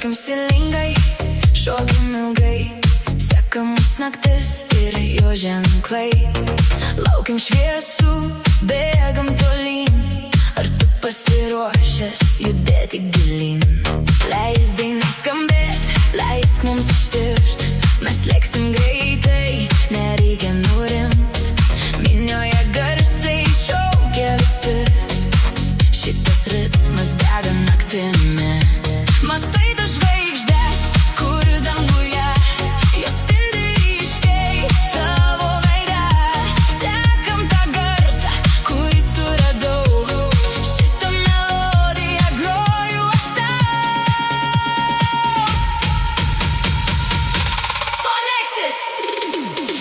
Šokim stilingai, šokim ilgai, seka mus naktis ir jo ženklai. Laukim šviesų, bėgam tolyn, ar tu pasiruošęs judėti gilyn? Leisk dainai skambėt, leisk mums ištirt, mes lėksim greitai, nereikia nurimt. Minioje garsai šaukia visi, šitas ritmas dega naktimi. Matai tas žvaigždes, kur danguje, jos spindi ryškiai tavo veide. Sekam tą garsą, kurį suradau, šitą melodiją groju aš tau. Sonexis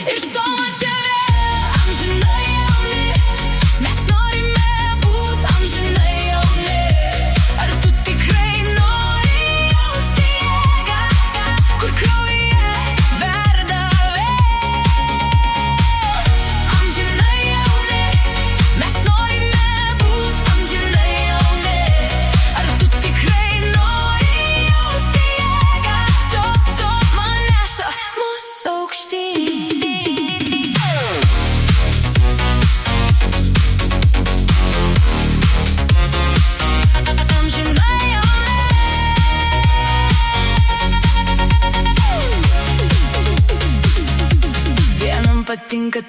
ir Soma čia amžinai jauni, mes norime būt amžinai jauni. Ar tu tikrai nori jausti jėgą, kur kraujyje verda vėl? Amžinai jauni, mes norime būt amžinai jauni. Ar tu tikrai nori jausti jėgą, Soma neša mus aukštyn. Vienam patinka